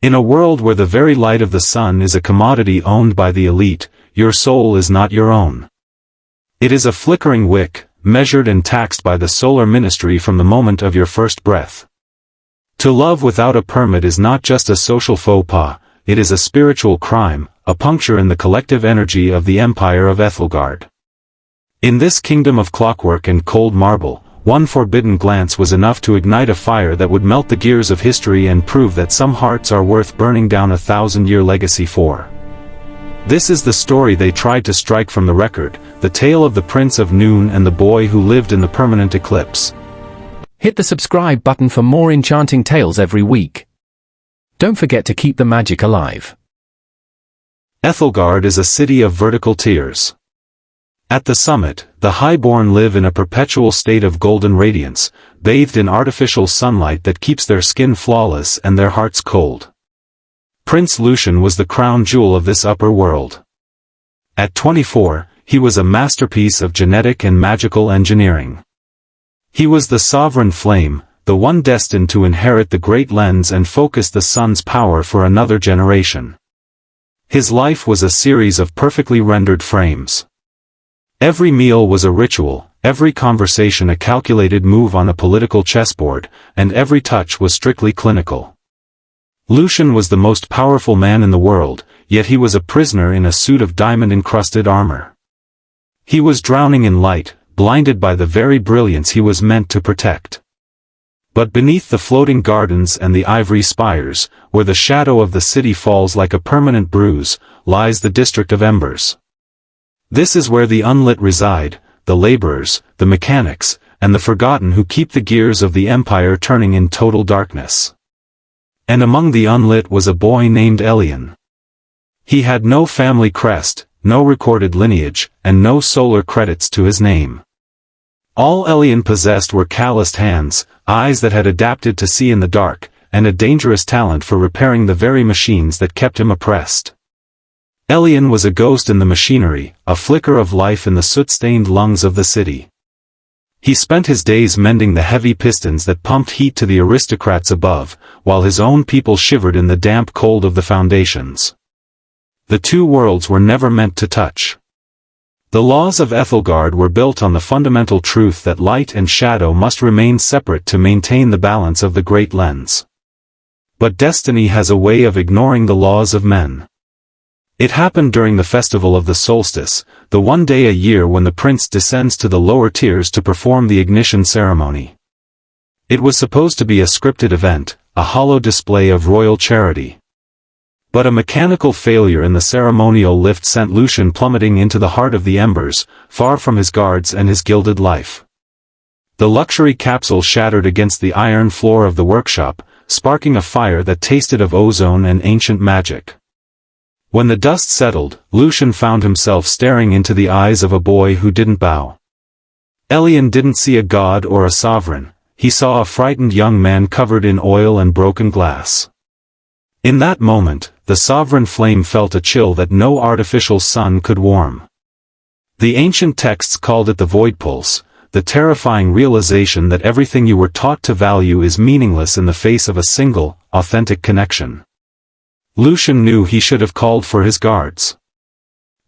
In a world where the very light of the sun is a commodity owned by the elite, your soul is not your own. It is a flickering wick, measured and taxed by the solar ministry from the moment of your first breath. To love without a permit is not just a social faux pas, it is a spiritual crime, a puncture in the collective energy of the Empire of Aethelgard. In this kingdom of clockwork and cold marble, one forbidden glance was enough to ignite a fire that would melt the gears of history and prove that some hearts are worth burning down a 1,000-year legacy for. This is the story they tried to strike from the record, the tale of the Prince of Noon and the boy who lived in the permanent eclipse. Hit the subscribe button for more enchanting tales every week. Don't forget to keep the magic alive. Aethelgard is a city of vertical tiers. At the summit, the highborn live in a perpetual state of golden radiance, bathed in artificial sunlight that keeps their skin flawless and their hearts cold. Prince Lucian was the crown jewel of this upper world. At 24, he was a masterpiece of genetic and magical engineering. He was the sovereign flame, the one destined to inherit the great lens and focus the sun's power for another generation. His life was a series of perfectly rendered frames. Every meal was a ritual, every conversation a calculated move on a political chessboard, and every touch was strictly clinical. Lucian was the most powerful man in the world, yet he was a prisoner in a suit of diamond-encrusted armor. He was drowning in light, blinded by the very brilliance he was meant to protect. But beneath the floating gardens and the ivory spires, where the shadow of the city falls like a permanent bruise, lies the District of Embers. This is where the unlit reside, the laborers, the mechanics, and the forgotten who keep the gears of the empire turning in total darkness. And among the unlit was a boy named Elian. He had no family crest, no recorded lineage, and no solar credits to his name. All Elian possessed were calloused hands, eyes that had adapted to see in the dark, and a dangerous talent for repairing the very machines that kept him oppressed. Elian was a ghost in the machinery, a flicker of life in the soot-stained lungs of the city. He spent his days mending the heavy pistons that pumped heat to the aristocrats above, while his own people shivered in the damp cold of the foundations. The two worlds were never meant to touch. The laws of Aethelgard were built on the fundamental truth that light and shadow must remain separate to maintain the balance of the great lens. But destiny has a way of ignoring the laws of men. It happened during the festival of the solstice, the one day a year when the prince descends to the lower tiers to perform the ignition ceremony. It was supposed to be a scripted event, a hollow display of royal charity. But a mechanical failure in the ceremonial lift sent Lucian plummeting into the heart of the embers, far from his guards and his gilded life. The luxury capsule shattered against the iron floor of the workshop, sparking a fire that tasted of ozone and ancient magic. When the dust settled, Lucian found himself staring into the eyes of a boy who didn't bow. Elian didn't see a god or a sovereign, he saw a frightened young man covered in oil and broken glass. In that moment, the sovereign flame felt a chill that no artificial sun could warm. The ancient texts called it the void pulse, the terrifying realization that everything you were taught to value is meaningless in the face of a single, authentic connection. Lucian knew he should have called for his guards.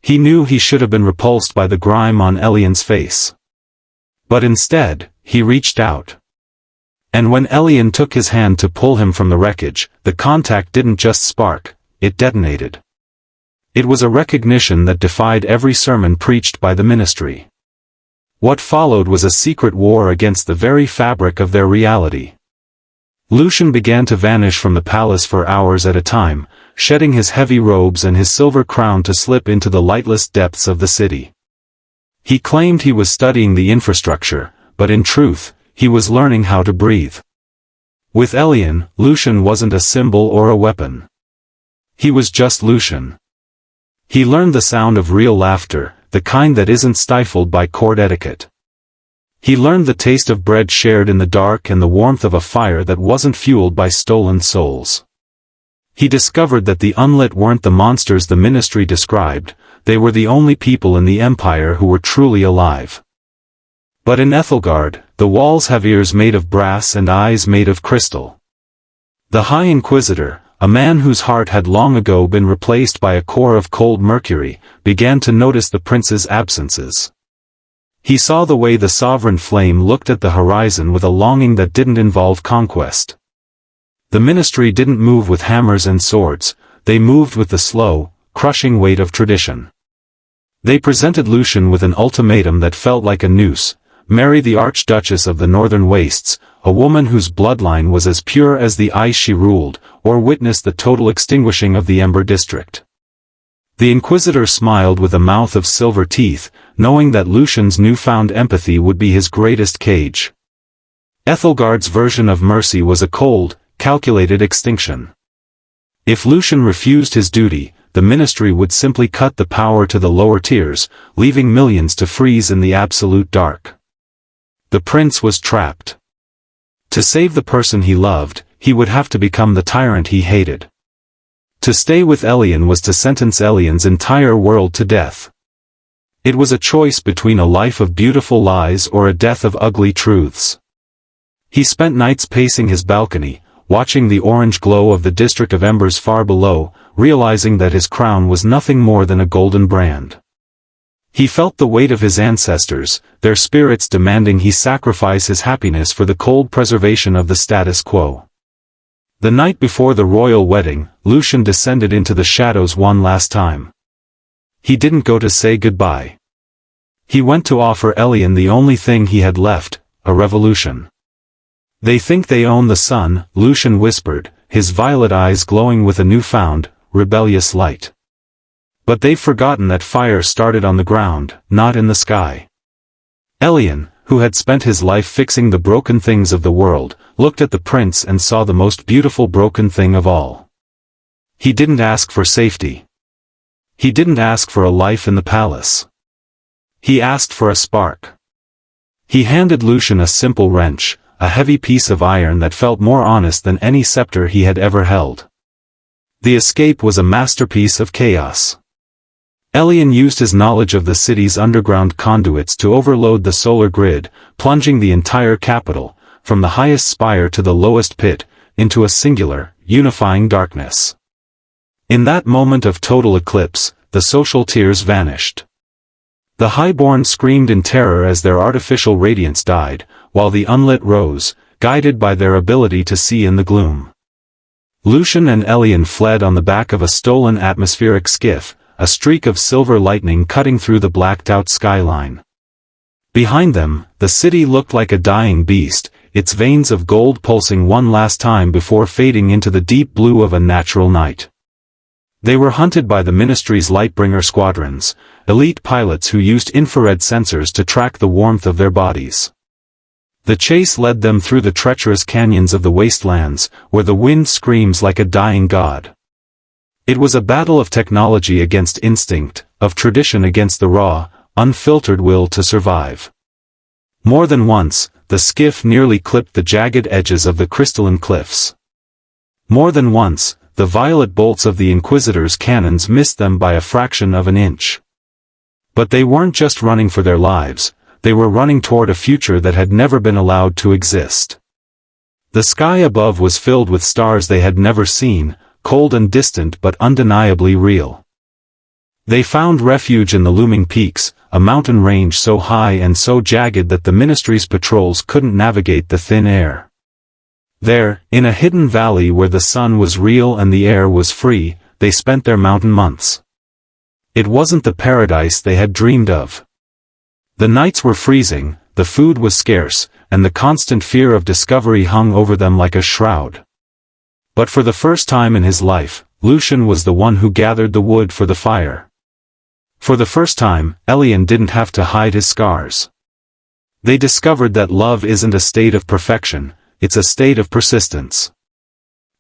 He knew he should have been repulsed by the grime on Elian's face. But instead, he reached out. And when Elian took his hand to pull him from the wreckage, the contact didn't just spark, it detonated. It was a recognition that defied every sermon preached by the ministry. What followed was a secret war against the very fabric of their reality. Lucian began to vanish from the palace for hours at a time, shedding his heavy robes and his silver crown to slip into the lightless depths of the city. He claimed he was studying the infrastructure, but in truth, he was learning how to breathe. With Elian, Lucian wasn't a symbol or a weapon. He was just Lucian. He learned the sound of real laughter, the kind that isn't stifled by court etiquette. He learned the taste of bread shared in the dark and the warmth of a fire that wasn't fueled by stolen souls. He discovered that the unlit weren't the monsters the ministry described, they were the only people in the empire who were truly alive. But in Aethelgard, the walls have ears made of brass and eyes made of crystal. The High Inquisitor, a man whose heart had long ago been replaced by a core of cold mercury, began to notice the prince's absences. He saw the way the sovereign flame looked at the horizon with a longing that didn't involve conquest. The ministry didn't move with hammers and swords, they moved with the slow, crushing weight of tradition. They presented Lucian with an ultimatum that felt like a noose: marry the Archduchess of the Northern Wastes, a woman whose bloodline was as pure as the ice she ruled, or witness the total extinguishing of the Ember District. The Inquisitor smiled with a mouth of silver teeth, knowing that Lucian's newfound empathy would be his greatest cage. Aethelgard's version of mercy was a cold, calculated extinction. If Lucian refused his duty, the ministry would simply cut the power to the lower tiers, leaving millions to freeze in the absolute dark. The prince was trapped. To save the person he loved, he would have to become the tyrant he hated. To stay with Elian was to sentence Elian's entire world to death. It was a choice between a life of beautiful lies or a death of ugly truths. He spent nights pacing his balcony, watching the orange glow of the District of Embers far below, realizing that his crown was nothing more than a golden brand. He felt the weight of his ancestors, their spirits demanding he sacrifice his happiness for the cold preservation of the status quo. The night before the royal wedding, Lucian descended into the shadows one last time. He didn't go to say goodbye. He went to offer Elian the only thing he had left, a revolution. "They think they own the sun," Lucian whispered, his violet eyes glowing with a newfound, rebellious light. "But they've forgotten that fire started on the ground, not in the sky." Elian, who had spent his life fixing the broken things of the world, looked at the prince and saw the most beautiful broken thing of all. He didn't ask for safety. He didn't ask for a life in the palace. He asked for a spark. He handed Lucian a simple wrench, a heavy piece of iron that felt more honest than any scepter he had ever held. The escape was a masterpiece of chaos. Elian used his knowledge of the city's underground conduits to overload the solar grid, plunging the entire capital, from the highest spire to the lowest pit, into a singular, unifying darkness. In that moment of total eclipse, the social tiers vanished. The highborn screamed in terror as their artificial radiance died, while the unlit rose, guided by their ability to see in the gloom. Lucian and Elian fled on the back of a stolen atmospheric skiff, a streak of silver lightning cutting through the blacked-out skyline. Behind them, the city looked like a dying beast, its veins of gold pulsing one last time before fading into the deep blue of a natural night. They were hunted by the ministry's Lightbringer squadrons, elite pilots who used infrared sensors to track the warmth of their bodies. The chase led them through the treacherous canyons of the wastelands, where the wind screams like a dying god. It was a battle of technology against instinct, of tradition against the raw, unfiltered will to survive. More than once, the skiff nearly clipped the jagged edges of the crystalline cliffs. More than once, the violet bolts of the Inquisitor's cannons missed them by a fraction of an inch. But they weren't just running for their lives, they were running toward a future that had never been allowed to exist. The sky above was filled with stars they had never seen, cold and distant but undeniably real. They found refuge in the looming peaks, a mountain range so high and so jagged that the ministry's patrols couldn't navigate the thin air. There, in a hidden valley where the sun was real and the air was free, they spent their mountain months. It wasn't the paradise they had dreamed of. The nights were freezing, the food was scarce, and the constant fear of discovery hung over them like a shroud. But for the first time in his life, Lucian was the one who gathered the wood for the fire. For the first time, Elian didn't have to hide his scars. They discovered that love isn't a state of perfection, it's a state of persistence.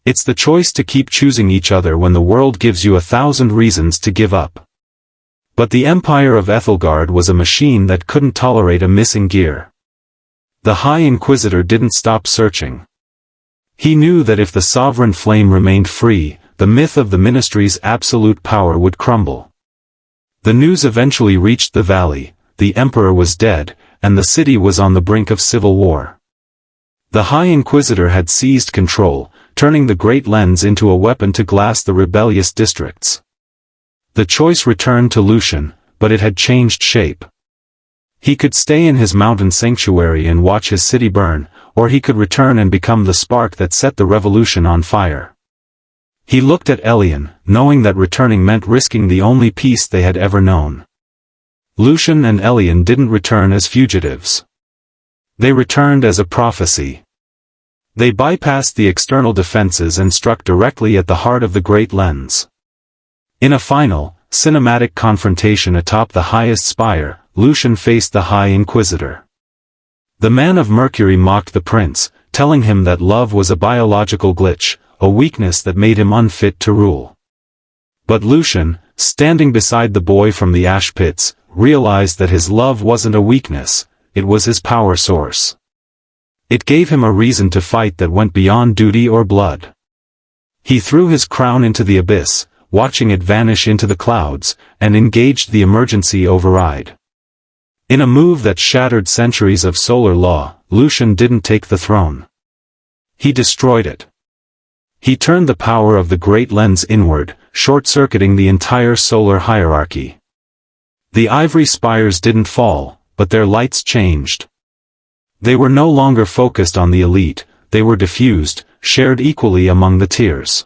It's the choice to keep choosing each other when the world gives you 1,000 reasons to give up. But the Empire of Aethelgard was a machine that couldn't tolerate a missing gear. The High Inquisitor didn't stop searching. He knew that if the sovereign flame remained free, the myth of the ministry's absolute power would crumble. The news eventually reached the valley: the emperor was dead, and the city was on the brink of civil war. The High Inquisitor had seized control, turning the Great Lens into a weapon to glass the rebellious districts. The choice returned to Lucian, but it had changed shape. He could stay in his mountain sanctuary and watch his city burn, or he could return and become the spark that set the revolution on fire. He looked at Elian, knowing that returning meant risking the only peace they had ever known. Lucian and Elian didn't return as fugitives. They returned as a prophecy. They bypassed the external defenses and struck directly at the heart of the Great Lens. In a final, cinematic confrontation atop the highest spire, Lucian faced the High Inquisitor. The Man of Mercury mocked the prince, telling him that love was a biological glitch, a weakness that made him unfit to rule. But Lucian, standing beside the boy from the ash pits, realized that his love wasn't a weakness, it was his power source. It gave him a reason to fight that went beyond duty or blood. He threw his crown into the abyss, watching it vanish into the clouds, and engaged the emergency override. In a move that shattered centuries of solar law, Lucian didn't take the throne. He destroyed it. He turned the power of the Great Lens inward, short-circuiting the entire solar hierarchy. The ivory spires didn't fall, but their lights changed. They were no longer focused on the elite, they were diffused, shared equally among the tiers.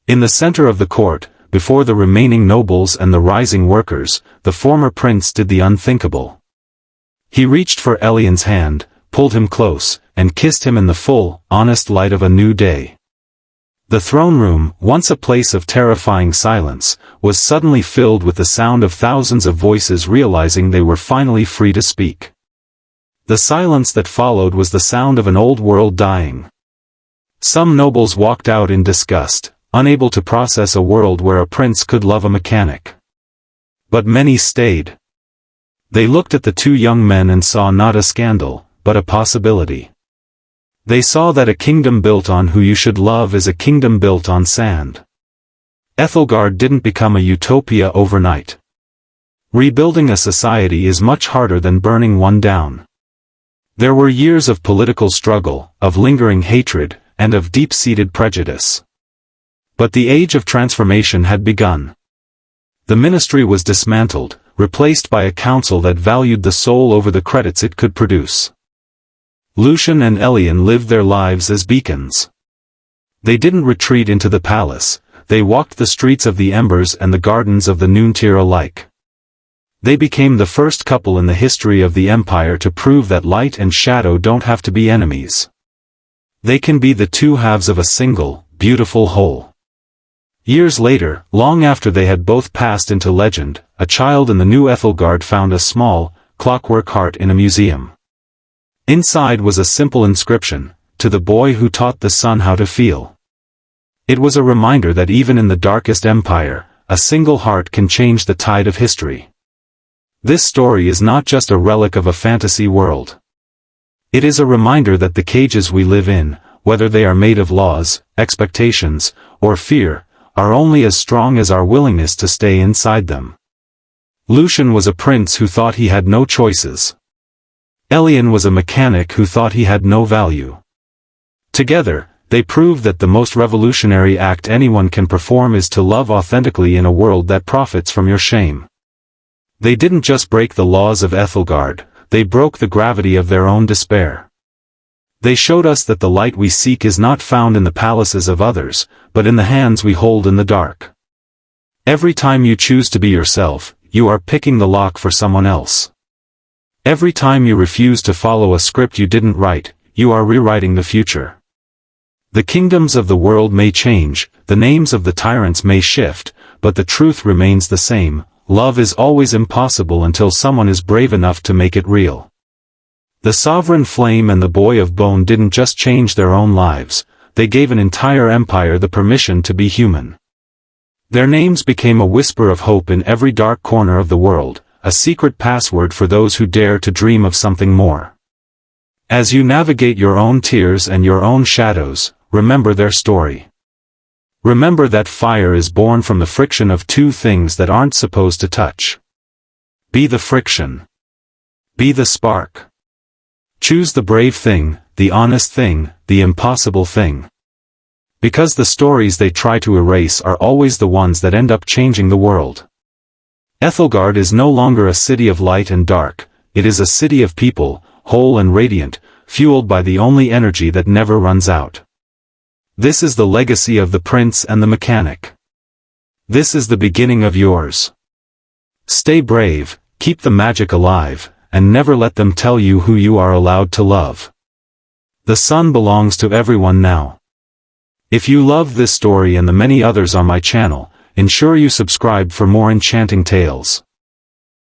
In the center of the court, before the remaining nobles and the rising workers, the former prince did the unthinkable. He reached for Elian's hand, pulled him close, and kissed him in the full, honest light of a new day. The throne room, once a place of terrifying silence, was suddenly filled with the sound of thousands of voices realizing they were finally free to speak. The silence that followed was the sound of an old world dying. Some nobles walked out in disgust, unable to process a world where a prince could love a mechanic. But many stayed. They looked at the two young men and saw not a scandal, but a possibility. They saw that a kingdom built on who you should love is a kingdom built on sand. Aethelgard didn't become a utopia overnight. Rebuilding a society is much harder than burning one down. There were years of political struggle, of lingering hatred, and of deep-seated prejudice. But the age of transformation had begun. The ministry was dismantled, replaced by a council that valued the soul over the credits it could produce. Lucian and Elian lived their lives as beacons. They didn't retreat into the palace, they walked the streets of the Embers and the gardens of the Noontier alike. They became the first couple in the history of the Empire to prove that light and shadow don't have to be enemies. They can be the two halves of a single, beautiful whole. Years later, long after they had both passed into legend, a child in the new Aethelgard found a small, clockwork heart in a museum. Inside was a simple inscription, "To the boy who taught the sun how to feel." It was a reminder that even in the darkest empire, a single heart can change the tide of history. This story is not just a relic of a fantasy world. It is a reminder that the cages we live in, whether they are made of laws, expectations, or fear, are only as strong as our willingness to stay inside them. Lucian was a prince who thought he had no choices. Elian was a mechanic who thought he had no value. Together, they proved that the most revolutionary act anyone can perform is to love authentically in a world that profits from your shame. They didn't just break the laws of Aethelgard, they broke the gravity of their own despair. They showed us that the light we seek is not found in the palaces of others, but in the hands we hold in the dark. Every time you choose to be yourself, you are picking the lock for someone else. Every time you refuse to follow a script you didn't write, you are rewriting the future. The kingdoms of the world may change, the names of the tyrants may shift, but the truth remains the same: love is always impossible until someone is brave enough to make it real. The Sovereign Flame and the Boy of Bone didn't just change their own lives, they gave an entire empire the permission to be human. Their names became a whisper of hope in every dark corner of the world, a secret password for those who dare to dream of something more. As you navigate your own tears and your own shadows, remember their story. Remember that fire is born from the friction of two things that aren't supposed to touch. Be the friction. Be the spark. Choose the brave thing, the honest thing, the impossible thing. Because the stories they try to erase are always the ones that end up changing the world. Aethelgard is no longer a city of light and dark, it is a city of people, whole and radiant, fueled by the only energy that never runs out. This is the legacy of the prince and the mechanic. This is the beginning of yours. Stay brave, keep the magic alive, and never let them tell you who you are allowed to love. The sun belongs to everyone now. If you loved this story and the many others on my channel, ensure you subscribe for more enchanting tales.